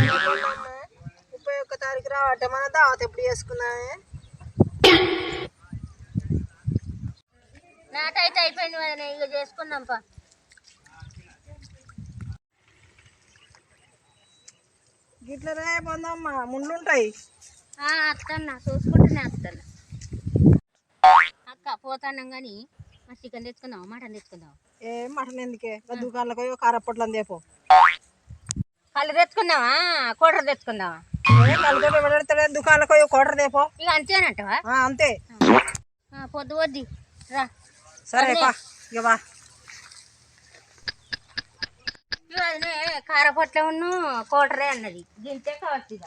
31 రావట్టే మన దావత్ ఎప్పుడు చేసుకున్నామే. నాకైతే అయిపోయింది వదిన, ఇక చేసుకున్నాం పా. గిట్లనే పొందమ్మా, ముండ్లుంటాయి. అత్తన్నా చూసుకుంటున్నా అత్తన్న. అక్క పోతాన్నాం కానీ మా చికెన్ తెచ్చుకుందాం, మటన్ తెచ్చుకుందాం. మటన్ ఎందుకే, దుకాణంలో కారపొట్లు అందేపో. కళ్ళు తెచ్చుకుందామా, కోటర్ తెచ్చుకుందామా? కళ్ళతో ఎవడెడతాడే, దుకాణంలో కోటర్ దేపో. ఇక అంతేనంటవా? అంతే. పొద్దు వద్ది రా. సరే పా, ఇక బా. అదే కారపొట్ల ఉన్న కోటరే అన్నది, గింతే కావచ్చు. ఇక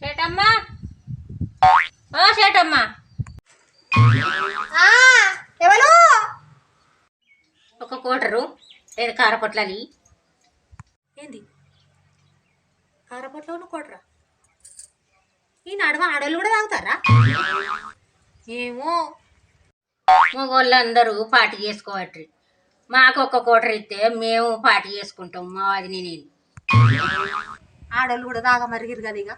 సేటమ్మా, ఓ సేటమ్మా, ఎవరు? ఒక కోటరు లేదు కారపొట్లని. ఏంది కారపొట్ల ఉన్న కోటరా? ఈ నడుమ ఆడోళ్ళు కూడా తాగుతారా? ఏమో, మగోళ్ళు అందరూ పార్టీ చేసుకోవట్రి. మాకు ఒక్క కోటర్ ఇస్తే మేము పార్టీ చేసుకుంటాం, మా వదిన నేను. ఆడోళ్ళు కూడా తాగ మరిగిరు కదా, ఇక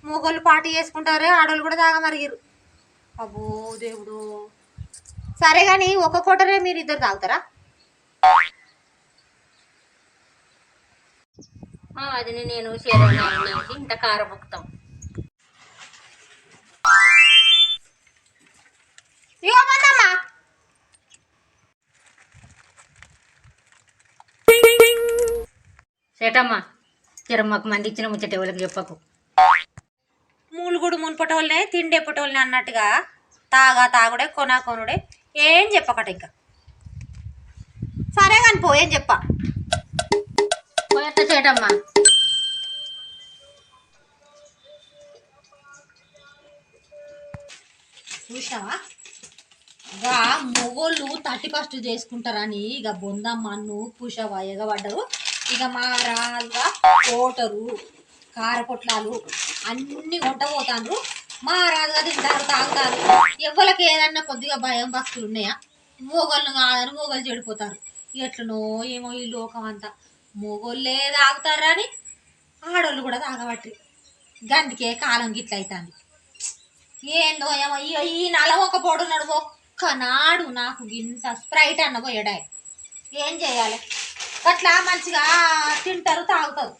మగోళ్ళు పార్టీ చేసుకుంటారే, ఆడోళ్ళు కూడా తాగ మరిగిరు. అబ్బో దేవుడు. సరే కానీ ఒక్క కోటరే మీరు ఇద్దరు తాగుతారా? మా వదిన నేను ఇంత కారం బుక్తాం. సేటమ్మా, చిరమ్మకు మంది ఇచ్చిన ముచ్చట వాళ్ళకి చెప్పకు. మూలుగుడు మున్పటోళ్ళనే తిండెప్పటోళ్ళని అన్నట్టుగా తాగుడే కొనుడే ఏం చెప్పకట. ఇంకా సరే కానీ పోయేం చెప్ప పోయేస్తా సేటమ్మా. చూసినావా, ఇక మొగోళ్ళు 31 చేసుకుంటారని ఇక బొందమ్మన్ను పుషవా ఎగబడ్డరు. ఇక మా రాజుగా కోటరు కారపొట్లాలు అన్ని కొంటపోతాండ్రు. మా రాజుగా తింటారు, తాగుతారు. ఎవ్వరికి ఏదన్నా కొద్దిగా భయం భక్తులు ఉన్నాయా? మొగోళ్ళు కాదని మొగోళ్ళు చెడిపోతారు. ఎట్లనో ఏమో ఈ లోకం అంతా. మొగోళ్ళే తాగుతారని ఆడోళ్ళు కూడా తాగబట్టి గందుకే కాలం గిట్ల అవుతుంది. ఏందో ఏమో ఈ నలవొక పొడున్నాడు, ఒక్కనాడు నాకు ఇంత స్ప్రైట్ అన్న పోయాడాయి. ఏం చేయాలి? అట్లా మంచిగా తింటారు, తాగుతారు.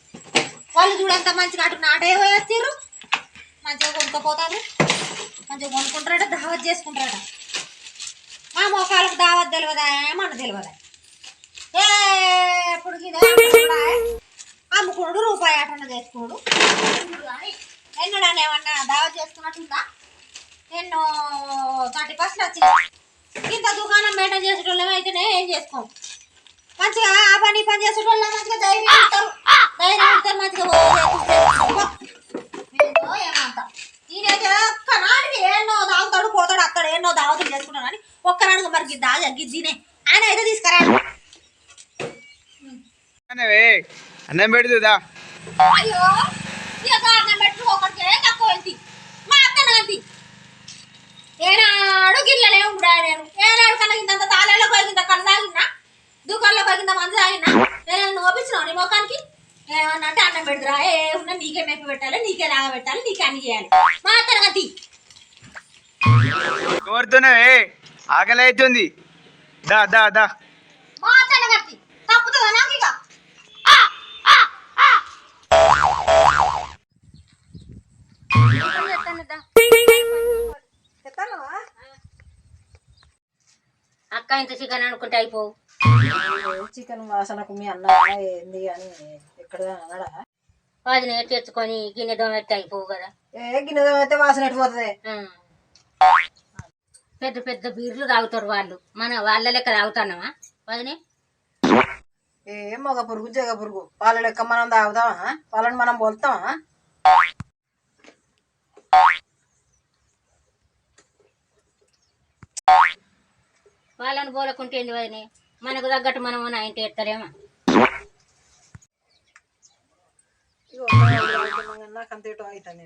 వాళ్ళు చూడంత మంచిగా అటు నాటే పోయేస్తారు, మంచిగా కొనుక్కపోతారు, మంచిగా కొనుక్కుంటారట, దావత్ చేసుకుంటారట. మా మోకాలకు దావత్ తెలియదా, మన తెలియదా? ఎప్పుడు అమ్ముకున్నాడు, రూపాయి ఆటన్న చేసుకున్నాడు. కానీ ఎన్నడన్నా ఏమన్నా దావత్ చేసుకున్నట్టుందా? ఎన్నో 30% వచ్చింది. ఇంత దుకాణం మెయింటైన్ చేసేటోళ్ళం అయితేనే ఏం చేసుకోం. మంచిగా ఆ పని చేసేటోళ్ళ మంచిగా ధైర్యం ఇస్తారు, మంచిగా ఏమంట. నేనైతే ఒక్కనాడికి ఎన్నో తాగుతాడు, పోతాడు, అక్కడ ఎన్నో దావతులు చేసుకుంటాను అని ఒక్కనాడు మరి గిద్దినే ఆయన అయితే తీసుకురాడు. అన్నం పెడుతుందా? అయ్యో అన్నం పెట్టు ఒకటికే తక్కువ ఏంటి మా అత్తన అంతి. ఏనాడు గిల్లనే ఉంటా నేను. ఏనాడు కన్నా ఇంత తాళేళ్ళ పోయింది, కళ్ళు తాగినా, దుకాణంలో పోయింద మంది తాగినా. నేను నోపించినావు నీ మొఖానికి. ఏమన్నా అంటే అన్నం పెడుతురా, ఏమన్నా నీకే మెప్పి పెట్టాలి, నీకే రాగ పెట్టాలి, నీకే అన్ని చేయాలి. మా అత్తన గతి కోరుతున్నావే, ఆకలి అవుతుంది. దా దా దా. మా అత్తన గతి తప్పుతుందా నాకు? ఇక అక్క ఇంత చికెన్ అనుకుంటే అయిపోవు. చికెన్ వాసనకు మీ అన్న ఏంది అని ఎక్కడ అన్నాడా? వాదిని తెచ్చుకొని గిన్నె దోమెత్తే అయిపోవు కదా. గిన్నె అయితే వాసన ఎట్టిపోతుంది? పెద్ద పెద్ద బీర్లు తాగుతారు వాళ్ళు, మన వాళ్ళ లెక్క తాగుతున్నావా వదినే? మగ పురుగు జగ పురుగు వాళ్ళ లెక్క మనం తాగుతామా? వాళ్ళని మనం పోల్తామా? వాళ్ళని పోలకుంటే ఏంది వదినే, మనకు తగ్గట్టు మనం నా ఇంటి ఎత్తారేమో. నాకంత అవుతుంది.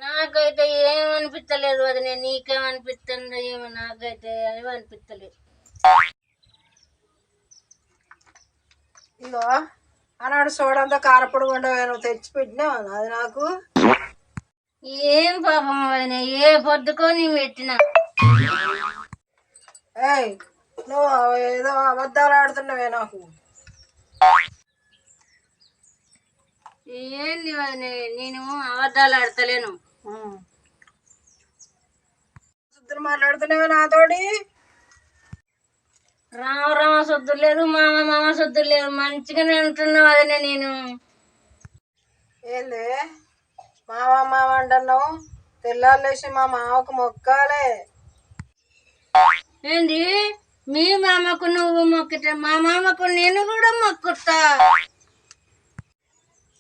నాకైతే ఏమనిపించలేదు వదిన, నీకేమనిపిస్తుందో ఏమో, నాకైతే ఏమనిపించలేదు. ఇగో ఆనాడు సోడంతా కారపొడి ఉండవే నువ్వు తెచ్చి పెట్టినావు అది నాకు. ఏం పాపం వదిన, ఏ పొద్దుకో నీ పెట్టినా. ఏయ్ నువ్వు ఏదో అబద్ధాలు ఆడుతున్నావే నాకు. ఏంది వదిన, నేను అబద్ధాలు ఆడతలేను. సుద్దరు మాట్లాడుతున్నావే నాతోటి. రామ రామ సొద్దు లేదు, మామ మామ సొద్దు లేదు, మంచిగానే ఉంటున్నావు వదిన. నేను ఏంది మామ మామ అంటున్నావు? తెల్లాలేసి మా మామకు మొక్కాలే. ఏంది మీ మామకు నువ్వు మొక్కితే మా మామకు నేను కూడా మొక్కుతా.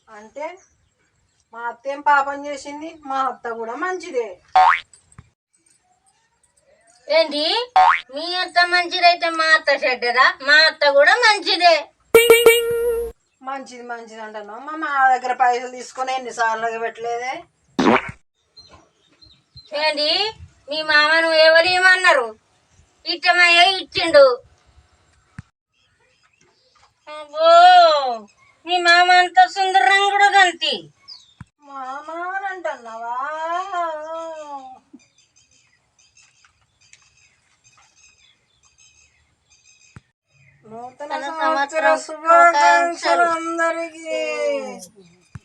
అంటే మా అత్త ఏం పాపం చేసింది? మా అత్త కూడా మంచిదే. ఏంటి మీ అత్త మంచిదైతే మా అత్త చెడ్డదా? మా అత్త కూడా మంచిదే. మంచిది మంచిది అంటున్నావు. మా మామ దగ్గర పైసలు తీసుకొని ఎన్నిసార్లు పెట్టలేదే. ఏంటి మీ మామను ఎవరు ఏమన్నారు? ఇష్టమయ్యే ఇచ్చిండు. అబ్బో మీ మామ అంత సుందరంగుడు గంతి. మామ అని అంటున్నావా? నూతన సంవత్సర శుభాకాంక్షలు అందరికీ.